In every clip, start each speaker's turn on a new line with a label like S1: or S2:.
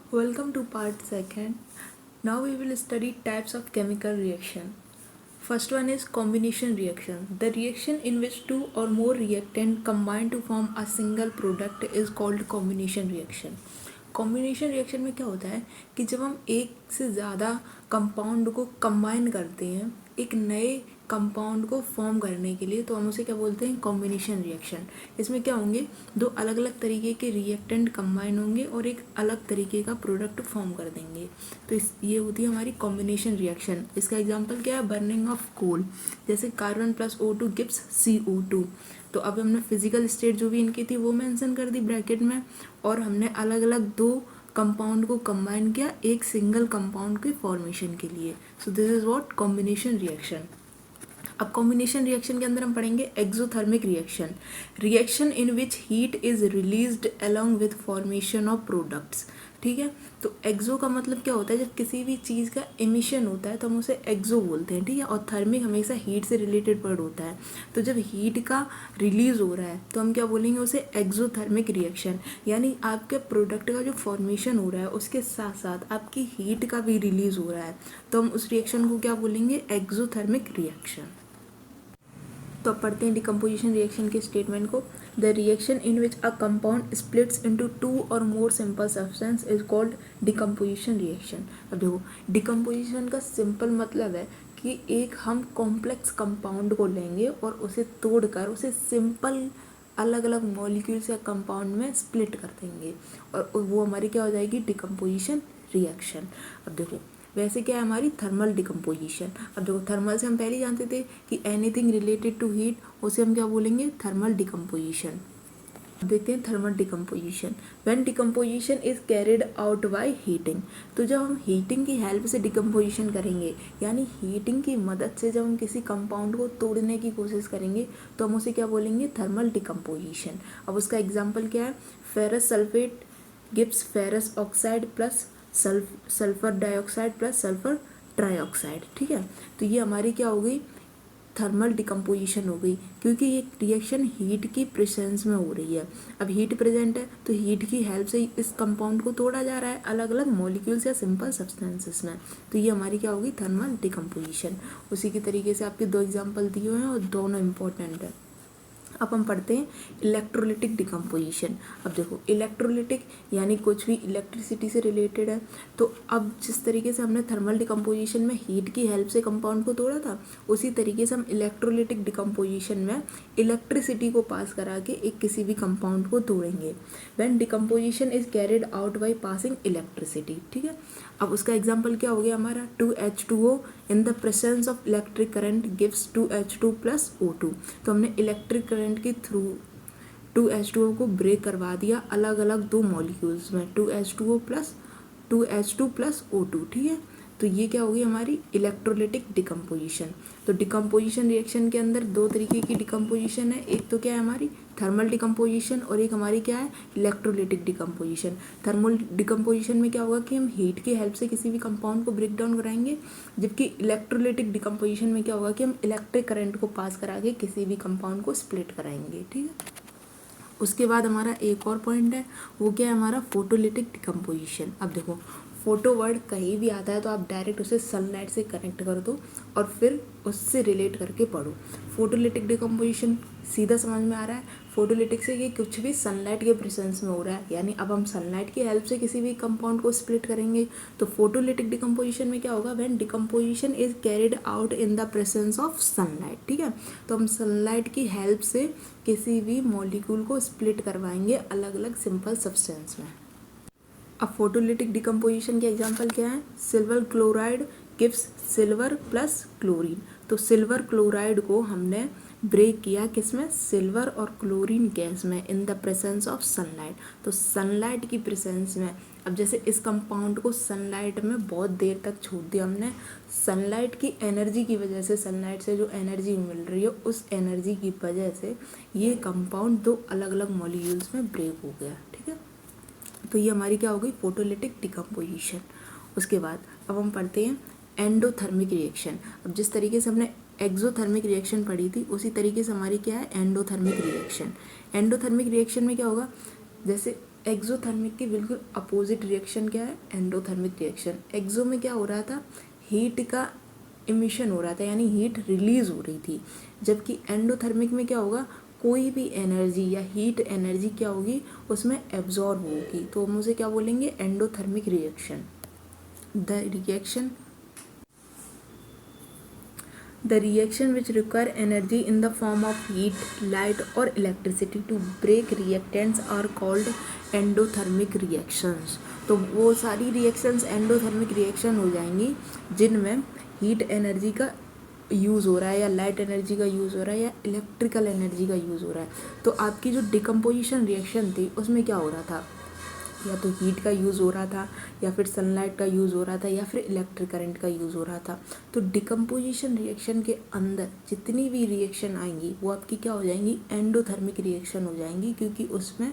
S1: Welcome to part second. Now we will study types of chemical reaction. First one is combination reaction. The reaction in which two or more reactant combine to form a single product is called combination reaction. Combination reaction में क्या होता है कि जब हम एक से ज़्यादा कंपाउंड को कंबाइन करते हैं एक नए कंपाउंड को फॉर्म करने के लिए, तो हम उसे क्या बोलते हैं, कॉम्बिनेशन रिएक्शन। इसमें क्या होंगे, दो अलग अलग तरीके के रिएक्टेंट कंबाइन होंगे और एक अलग तरीके का प्रोडक्ट फॉर्म कर देंगे। तो ये होती है हमारी कॉम्बिनेशन रिएक्शन। इसका एग्जांपल क्या है, बर्निंग ऑफ कोल। जैसे carbon plus O2 gives CO2। तो अब हमने फिजिकल स्टेट जो भी इनकी थी वो मेंशन कर दी ब्रैकेट में, और हमने अलग अलग दो कंपाउंड को कंबाइन किया एक सिंगल कंपाउंड के फॉर्मेशन के लिए। So this is what combination reaction. अब कॉम्बिनेशन रिएक्शन के अंदर हम पढ़ेंगे exothermic reaction, reaction in which heat is released along with formation of products. ठीक है, तो एक्सो का मतलब क्या होता है, जब किसी भी चीज़ का एमिशन होता है तो हम उसे एक्सो बोलते हैं। ठीक है, और थर्मिक हमेशा हीट से रिलेटेड वर्ड होता है। तो जब हीट का रिलीज हो रहा है तो हम क्या बोलेंगे, उसे एक्सोथर्मिक रिएक्शन। यानी आपके प्रोडक्ट का जो फॉर्मेशन हो रहा है उसके साथ साथ आपकी हीट का भी रिलीज हो रहा है, तो हम उस रिएक्शन को क्या बोलेंगे, एक्सोथर्मिक रिएक्शन। तो अब पढ़ते हैं डिकम्पोजिशन रिएक्शन के स्टेटमेंट को। The reaction in which a compound splits into two or more simple substance is called decomposition reaction. अब देखो, डिकम्पोजिशन का सिंपल मतलब है कि एक हम कॉम्प्लेक्स कंपाउंड को लेंगे और उसे तोड़कर उसे सिंपल अलग अलग मॉलिक्यूल्स या कंपाउंड में स्प्लिट कर देंगे, और वो हमारी क्या हो जाएगी, डिकम्पोजिशन रिएक्शन। अब देखो, वैसे क्या है हमारी थर्मल डिकम्पोजिशन। अब देखो, थर्मल से हम पहले जानते थे कि एनीथिंग रिलेटेड टू हीट, उसे हम क्या बोलेंगे, थर्मल डिकम्पोजिशन। अब देखते हैं thermal decomposition. When decomposition is carried out by heating. तो जब हम हीटिंग की हेल्प से डिकम्पोजिशन करेंगे, यानी हीटिंग की मदद से जब हम किसी कंपाउंड को तोड़ने की कोशिश करेंगे, तो हम उसे क्या बोलेंगे, थर्मल डिकम्पोजिशन। अब उसका एग्जाम्पल क्या है, ferrous sulphate gives ferrous oxide plus sulphur dioxide plus sulphur trioxide. ठीक है, तो ये हमारी क्या हो गई, थर्मल डिकम्पोजिशन हो गई, क्योंकि ये रिएक्शन हीट की प्रेजेंस में हो रही है। अब हीट प्रेजेंट है तो हीट की हेल्प से इस कंपाउंड को तोड़ा जा रहा है अलग अलग मॉलिक्यूल्स या सिंपल सब्सटेंसेस में। तो ये हमारी क्या होगी, थर्मल डिकम्पोजिशन। उसी के तरीके से आपके दो एग्जाम्पल दिए हुए हैं और दोनों इंपॉर्टेंट है। अब हम पढ़ते हैं इलेक्ट्रोलिटिक डिकम्पोजिशन। अब देखो, इलेक्ट्रोलिटिक यानी कुछ भी इलेक्ट्रिसिटी से रिलेटेड है। तो अब जिस तरीके से हमने थर्मल डिकम्पोजिशन में हीट की हेल्प से कंपाउंड को तोड़ा था, उसी तरीके से हम इलेक्ट्रोलिटिक डिकम्पोजिशन में इलेक्ट्रिसिटी को पास करा के एक किसी भी कंपाउंड को तोड़ेंगे। When decomposition is carried out by passing electricity. ठीक है, अब उसका एग्जाम्पल क्या हो गया हमारा, 2H2O in the presence of electric current gives 2H2 plus O2। तो हमने इलेक्ट्रिक करंट के थ्रू 2H2O को ब्रेक करवा दिया अलग अलग दो मॉलिक्यूल्स में, 2H2 प्लस O2। ठीक है, तो ये क्या होगी हमारी इलेक्ट्रोलिटिक डिकम्पोजिशन। तो डिकम्पोजिशन रिएक्शन के अंदर दो तरीके की डिकम्पोजिशन है, एक तो क्या है हमारी थर्मल डिकम्पोजिशन और एक हमारी क्या है, इलेक्ट्रोलिटिक डिकम्पोजिशन। थर्मल डिकम्पोजिशन में क्या होगा कि हम हीट की हेल्प से किसी भी कंपाउंड को ब्रेक डाउन कराएंगे, जबकि इलेक्ट्रोलिटिक डिकम्पोजिशन में क्या होगा कि हम इलेक्ट्रिक करंट को पास करा के किसी भी कंपाउंड को स्प्लिट कराएंगे। ठीक है, उसके बाद हमारा एक और पॉइंट है, वो क्या है हमारा फोटोलिटिक डिकम्पोजिशन। अब देखो, फोटो वर्ड कहीं भी आता है तो आप डायरेक्ट उसे सनलाइट से कनेक्ट कर दो और फिर उससे रिलेट करके पढ़ो। फोटोलिटिक डिकम्पोजिशन सीधा समझ में आ रहा है, फोटोलिटिक से कि कुछ भी सनलाइट के प्रेजेंस में हो रहा है, यानी अब हम सनलाइट की हेल्प से किसी भी कंपाउंड को स्प्लिट करेंगे। तो फोटोलिटिक डिकम्पोजिशन में क्या होगा, when decomposition is carried out in the presence of sunlight. ठीक है, तो हम सनलाइट की हेल्प से किसी भी मॉलिक्यूल को स्प्लिट करवाएंगे अलग अलग सिंपल सब्सटेंस में। अब फोटोलिटिक डिकम्पोजिशन के एग्जांपल क्या है, silver chloride gives silver plus chlorine. तो सिल्वर क्लोराइड को हमने ब्रेक किया किसमें, सिल्वर और क्लोरीन गैस में in the presence of sunlight. तो सनलाइट की प्रेजेंस में, अब जैसे इस कंपाउंड को सनलाइट में बहुत देर तक छोड़ दिया हमने, सनलाइट की एनर्जी की वजह से, सनलाइट से जो एनर्जी मिल रही है उस एनर्जी की वजह से ये कंपाउंड दो अलग अलग मॉलिक्यूल्स में ब्रेक हो गया। ठीक है, तो ये हमारी क्या हो गई, फोटोलिटिक डिकम्पोजिशन। उसके बाद अब हम पढ़ते हैं एंडोथर्मिक रिएक्शन। अब जिस तरीके से हमने एक्सोथर्मिक रिएक्शन पढ़ी थी उसी तरीके से हमारी क्या है, एंडोथर्मिक रिएक्शन। एंडोथर्मिक रिएक्शन में क्या होगा, जैसे एक्सोथर्मिक के बिल्कुल अपोजिट रिएक्शन क्या है, एंडोथर्मिक रिएक्शन। एक्सो में क्या हो रहा था, हीट का इमिशन हो रहा था, यानी हीट रिलीज हो रही थी, जबकि एंडोथर्मिक में क्या होगा, कोई भी एनर्जी या हीट एनर्जी क्या होगी, उसमें एब्जॉर्ब होगी। तो हम उसे क्या बोलेंगे, endothermic reaction. The reaction which require energy in the form of heat, light or electricity to break reactants are called endothermic reactions। तो वो सारी रिएक्शंस एंडोथर्मिक रिएक्शन हो जाएंगी जिनमें हीट एनर्जी का यूज़ हो रहा है, या लाइट एनर्जी का यूज़ हो रहा है, या इलेक्ट्रिकल एनर्जी का यूज़ हो रहा है। तो आपकी जो डिकम्पोजिशन रिएक्शन थी उसमें क्या हो रहा था, या तो हीट का यूज़ हो रहा था, या फिर सनलाइट का यूज़ हो रहा था, या फिर इलेक्ट्रिक करंट का यूज़ हो रहा था। तो डिकम्पोजिशन रिएक्शन के अंदर जितनी भी रिएक्शन आएंगी वो आपकी क्या हो जाएंगी, एंडोथर्मिक रिएक्शन हो जाएंगी, क्योंकि उसमें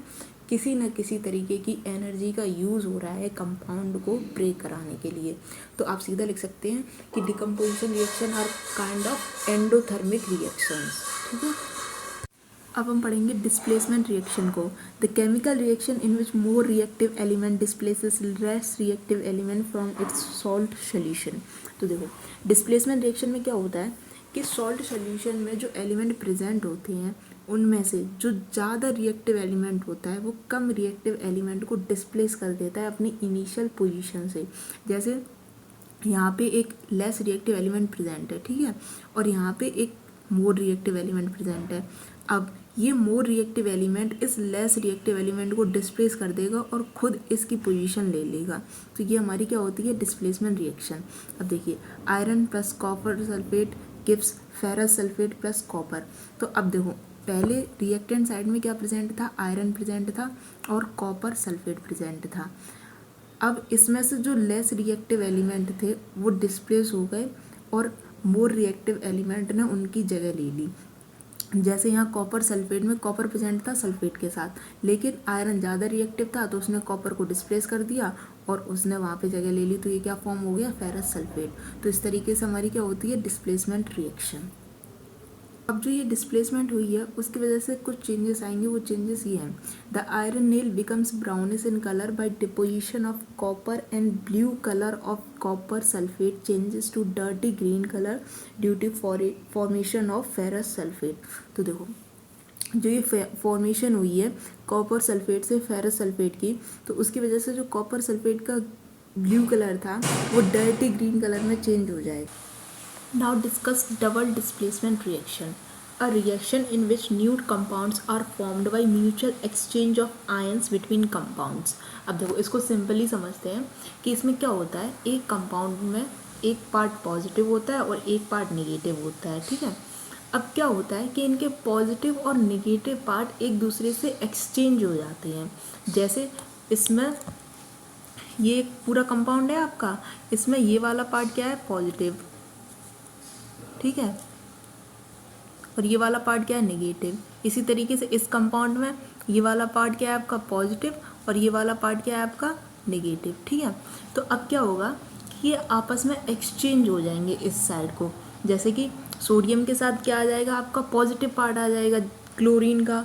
S1: किसी न किसी तरीके की एनर्जी का यूज़ हो रहा है कंपाउंड को ब्रेक कराने के लिए। तो आप सीधा लिख सकते हैं कि decomposition reaction are kind of endothermic reactions. ठीक है, अब हम पढ़ेंगे डिस्प्लेसमेंट रिएक्शन को। The chemical reaction in which more reactive element displaces less reactive element from its salt solution. तो देखो, डिस्प्लेसमेंट रिएक्शन में क्या होता है कि सॉल्ट सोल्यूशन में जो एलिमेंट प्रेजेंट होते हैं उनमें से जो ज़्यादा रिएक्टिव एलिमेंट होता है वो कम रिएक्टिव एलिमेंट को डिस्प्लेस कर देता है अपनी इनिशियल पोजीशन से। जैसे यहाँ पे एक लेस रिएक्टिव एलिमेंट प्रेजेंट है, ठीक है, और यहाँ पे एक मोर रिएक्टिव एलिमेंट प्रेजेंट है। अब ये मोर रिएक्टिव एलिमेंट इस लेस रिएक्टिव एलिमेंट को डिस्प्लेस कर देगा और खुद इसकी पोजीशन ले लेगा। तो ये हमारी क्या होती है, डिस्प्लेसमेंट रिएक्शन। अब देखिए, iron plus copper sulphate gives ferrous sulphate plus copper. तो अब देखो, पहले रिएक्टेंट साइड में क्या प्रेजेंट था, आयरन प्रेजेंट था और कॉपर सल्फेट प्रेजेंट था। अब इसमें से जो लेस रिएक्टिव एलिमेंट थे वो डिस्प्लेस हो गए और मोर रिएक्टिव एलिमेंट ने उनकी जगह ले ली। जैसे यहाँ कॉपर सल्फेट में कॉपर प्रेजेंट था सल्फेट के साथ, लेकिन आयरन ज़्यादा रिएक्टिव था तो उसने कॉपर को डिस्प्लेस कर दिया और उसने वहाँ पे जगह ले ली। तो ये क्या फॉर्म हो गया, फेरस सल्फेट। तो इस तरीके से हमारी क्या होती है, डिस्प्लेसमेंट रिएक्शन। अब जो ये डिस्प्लेसमेंट हुई है उसकी वजह से कुछ चेंजेस आएंगे। वो चेंजेस ये हैं, the iron nail becomes brownish in colour by deposition of copper and blue colour of copper sulphate changes to dirty green colour due to formation of ferrous sulphate. तो देखो, जो ये फॉर्मेशन हुई है कॉपर सल्फेट से ferrous sulphate की, तो उसकी वजह से जो कॉपर सल्फेट का ब्लू कलर था वो डर्टी ग्रीन कलर में चेंज हो जाएगा। Now discuss double displacement reaction, a reaction in which nude compounds are formed by mutual exchange of ions between compounds। अब देखो, इसको सिंपली समझते हैं कि इसमें क्या होता है, एक कंपाउंड में एक पार्ट पॉजिटिव होता है और एक पार्ट नेगेटिव होता है, ठीक है। अब क्या होता है कि इनके पॉजिटिव और नेगेटिव पार्ट एक दूसरे से एक्सचेंज हो जाते हैं। जैसे इसमें ये एक पूरा कंपाउंड है आपका, इसमें ये वाला पार्ट क्या है, पॉजिटिव, ठीक है, और ये वाला पार्ट क्या है, नेगेटिव। इसी तरीके से इस कंपाउंड में ये वाला पार्ट क्या है आपका, पॉजिटिव, और ये वाला पार्ट क्या है आपका, नेगेटिव, ठीक है। तो अब क्या होगा कि ये आपस में एक्सचेंज हो जाएंगे इस साइड को। जैसे कि सोडियम के साथ क्या आ जाएगा आपका, पॉजिटिव पार्ट आ जाएगा क्लोरीन का,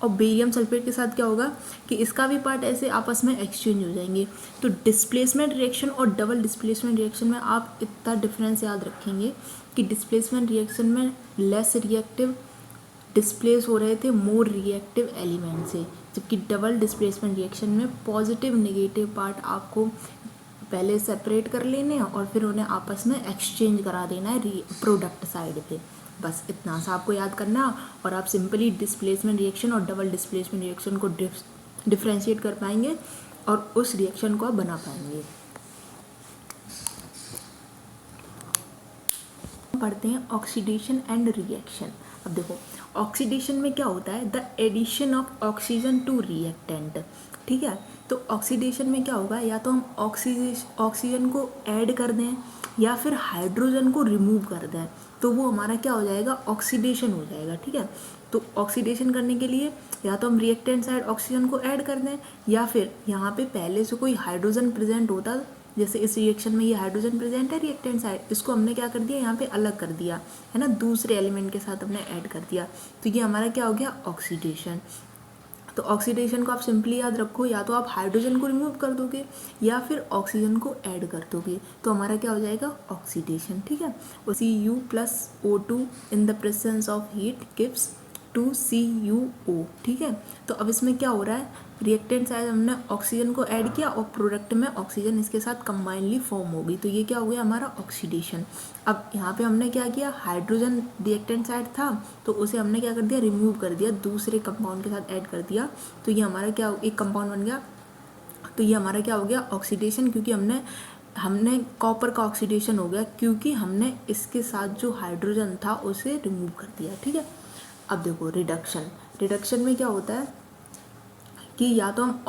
S1: और बेरियम सल्फेट के साथ क्या होगा कि इसका भी पार्ट ऐसे आपस में एक्सचेंज हो जाएंगे। तो डिस्प्लेसमेंट रिएक्शन और डबल डिस्प्लेसमेंट रिएक्शन में आप इतना डिफरेंस याद रखेंगे कि डिस्प्लेसमेंट रिएक्शन में लेस रिएक्टिव डिस्प्लेस हो रहे थे मोर रिएक्टिव एलिमेंट से, जबकि डबल डिस्प्लेसमेंट रिएक्शन में पॉजिटिव नेगेटिव पार्ट आपको पहले सेपरेट कर लेने हैं और फिर उन्हें आपस में एक्सचेंज करा देना है प्रोडक्ट साइड पे। बस इतना सा आपको याद करना और आप सिंपली डिस्प्लेसमेंट रिएक्शन और डबल डिस्प्लेसमेंट रिएक्शन को डिफ्रेंशिएट कर पाएंगे और उस रिएक्शन को आप बना पाएंगे। पढ़ते हैं ऑक्सीडेशन एंड रिएक्शन। अब देखो, ऑक्सीडेशन में क्या होता है, the addition of oxygen to reactant, ठीक है। तो ऑक्सीडेशन में क्या होगा, या तो हम ऑक्सीजन को ऐड कर दें या फिर हाइड्रोजन को रिमूव कर दें, तो वो हमारा क्या हो जाएगा, ऑक्सीडेशन हो जाएगा, ठीक है। तो ऑक्सीडेशन करने के लिए या तो हम रिएक्टेंट साइड ऑक्सीजन को ऐड कर दें या फिर यहाँ पे पहले से कोई हाइड्रोजन प्रेजेंट होता, जैसे इस रिएक्शन में ये हाइड्रोजन प्रेजेंट है रिएक्टेंट साइड, इसको हमने क्या कर दिया, यहाँ पे अलग कर दिया है ना, दूसरे एलिमेंट के साथ हमने ऐड कर दिया, तो ये हमारा क्या हो गया, ऑक्सीडेशन। तो ऑक्सीडेशन को आप सिंपली याद रखो, या तो आप हाइड्रोजन को रिमूव कर दोगे या फिर ऑक्सीजन को ऐड कर दोगे, तो हमारा क्या हो जाएगा ऑक्सीडेशन। ठीक है, Cu+O2 in the presence of heat gives 2CuO। ठीक है, तो अब इसमें क्या हो रहा है, रिएक्टेंट साइड हमने ऑक्सीजन को ऐड किया और प्रोडक्ट में ऑक्सीजन इसके साथ कंबाइनली फॉर्म होगी, तो ये क्या हो गया हमारा ऑक्सीडेशन। अब यहाँ पे हमने क्या किया, हाइड्रोजन रिएक्टेंट साइड था तो उसे हमने क्या कर दिया, रिमूव कर दिया, दूसरे कंपाउंड के साथ ऐड कर दिया, तो ये हमारा क्या, एक कंपाउंड बन गया, तो ये हमारा क्या हो गया ऑक्सीडेशन, क्योंकि हमने कॉपर का ऑक्सीडेशन हो गया क्योंकि हमने इसके साथ जो हाइड्रोजन था उसे रिमूव कर दिया। ठीक है, अब देखो रिडक्शन में क्या होता है कि या तो हम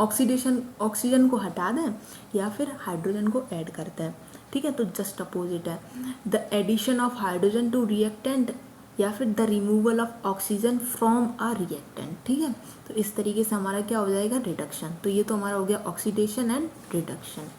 S1: ऑक्सीजन को हटा दें या फिर हाइड्रोजन को ऐड करते हैं। ठीक है, तो जस्ट अपोजिट है, the addition of hydrogen to reactant या फिर the removal of oxygen from a reactant. ठीक है, तो इस तरीके से हमारा क्या हो जाएगा रिडक्शन। तो ये तो हमारा हो गया ऑक्सीडेशन एंड रिडक्शन।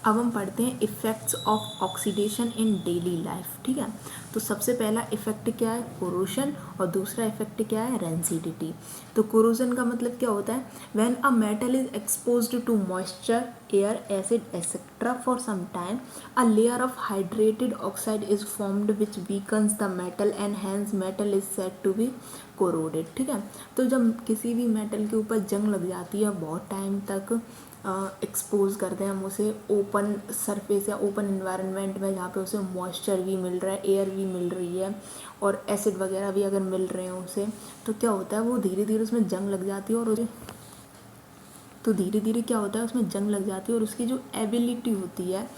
S1: अब हम पढ़ते हैं effects of oxidation in daily life. ठीक है, तो सबसे पहला इफ़ेक्ट क्या है, कोरोशन, और दूसरा इफ़ेक्ट क्या है, रेंसिडिटी। तो कोरोजन का मतलब क्या होता है, when a metal is exposed to moisture, air, acid etcetera for some time, a layer of hydrated oxide is formed which weakens the metal and hence metal is said to be corroded. ठीक है, तो जब किसी भी metal के ऊपर जंग लग जाती है, बहुत टाइम तक एक्सपोज करते हैं हम उसे ओपन सरफेस या ओपन इन्वायरमेंट में, जहाँ पे उसे मॉइस्चर भी मिल रहा है, एयर भी मिल रही है और एसिड वगैरह भी अगर मिल रहे हैं उसे, तो क्या होता है वो धीरे धीरे उसमें जंग लग जाती है, और उसे तो धीरे धीरे क्या होता है उसमें जंग लग जाती है और उसकी जो एबिलिटी होती है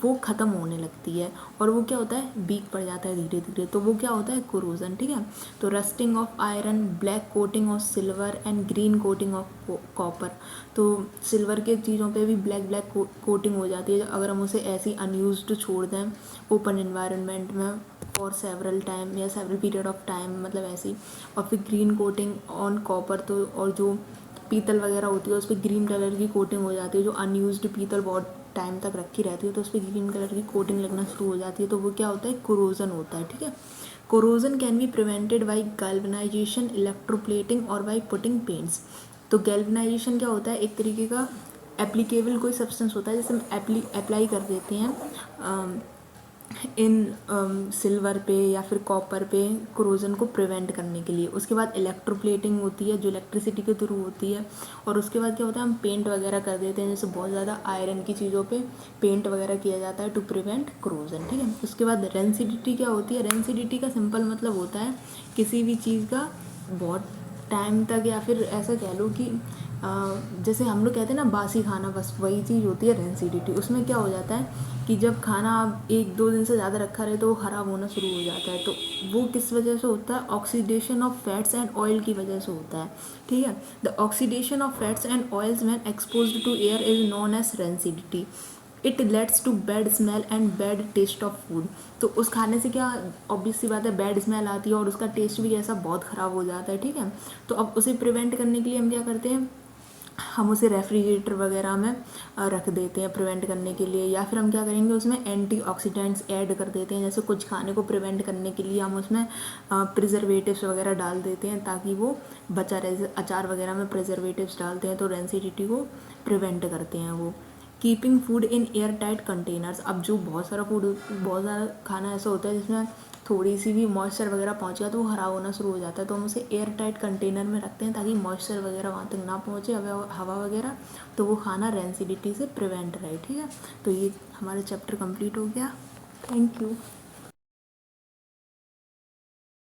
S1: वो ख़त्म होने लगती है, और वो क्या होता है वीक पड़ जाता है धीरे धीरे, तो वो क्या होता है कोरोजन। ठीक है, तो rusting of iron, black coating of silver and green coating of copper. तो सिल्वर के चीज़ों पे भी ब्लैक कोटिंग हो जाती है अगर हम उसे ऐसी अनयूज्ड छोड़ दें ओपन इन्वायरमेंट में फॉर सेवरल टाइम या सेवरल पीरियड ऑफ टाइम, मतलब ऐसी। और फिर ग्रीन कोटिंग ऑन कॉपर, तो और जो पीतल वगैरह होती है उस पर ग्रीन कलर की कोटिंग हो जाती है, जो अनयूज्ड पीतल बहुत टाइम तक रखी रहती है तो उस पर ग्रीन कलर की कोटिंग लगना शुरू हो जाती है, तो वो क्या होता है कोरोजन होता है। ठीक है, corrosion can be prevented by galvanisation, electroplating और बाई पुटिंग पेंट्स। तो गैल्वेनाइजेशन क्या होता है, एक तरीके का एप्लीकेबल कोई सब्सटेंस होता है जिसे हम अप्लाई कर देते हैं इन सिल्वर पे या फिर कॉपर पे कोरोजन को प्रिवेंट करने के लिए। उसके बाद इलेक्ट्रोप्लेटिंग होती है जो इलेक्ट्रिसिटी के थ्रू होती है, और उसके बाद क्या होता है हम पेंट वगैरह कर देते हैं, जैसे बहुत ज़्यादा आयरन की चीज़ों पे पेंट वगैरह किया जाता है टू प्रिवेंट कोरोजन। ठीक है, उसके बाद रेंसिडिटी क्या होती है, रेंसिडिटी का सिंपल मतलब होता है किसी भी चीज़ का बहुत टाइम तक, या फिर ऐसा कह लो कि जैसे हम लोग कहते हैं ना बासी खाना, बस वही चीज़ होती है रेंसिडिटी। उसमें क्या हो जाता है कि जब खाना आप 1-2 दिन से ज़्यादा रखा रहे तो वो ख़राब होना शुरू हो जाता है, तो वो किस वजह से होता है, oxidation of fats and oil की वजह से होता है। ठीक है, the oxidation of fats and oils when exposed to air is known as rancidity. It leads to bad smell and bad taste of food. तो उस खाने से क्या ऑब्वियस सी बात है बैड स्मेल आती है और उसका टेस्ट भी कैसा बहुत ख़राब हो जाता है। ठीक है, तो अब उसे प्रिवेंट करने के लिए हम क्या करते हैं, हम उसे रेफ्रिजरेटर वगैरह में रख देते हैं प्रिवेंट करने के लिए, या फिर हम क्या करेंगे उसमें एंटीऑक्सीडेंट्स ऐड कर देते हैं। जैसे कुछ खाने को प्रिवेंट करने के लिए हम उसमें प्रिजर्वेटिव्स वगैरह डाल देते हैं ताकि वो बचा रहे। अचार वगैरह में प्रिजर्वेटिव्स डालते हैं तो रेंसिडिटी को प्रिवेंट करते हैं वो। Keeping food in air tight containers. अब जो बहुत सारा खाना ऐसा होता है जिसमें थोड़ी सी भी मॉइस्चर वगैरह पहुंच गया तो वो ख़राब होना शुरू हो जाता है, तो हम उसे एयर टाइट कंटेनर में रखते हैं ताकि मॉइस्चर वगैरह वहाँ तक ना पहुँचे, हवा वगैरह, तो वो खाना रेंसिडिटी से प्रिवेंट रहे। ठीक है, तो ये हमारा चैप्टर कंप्लीट हो गया। Thank you.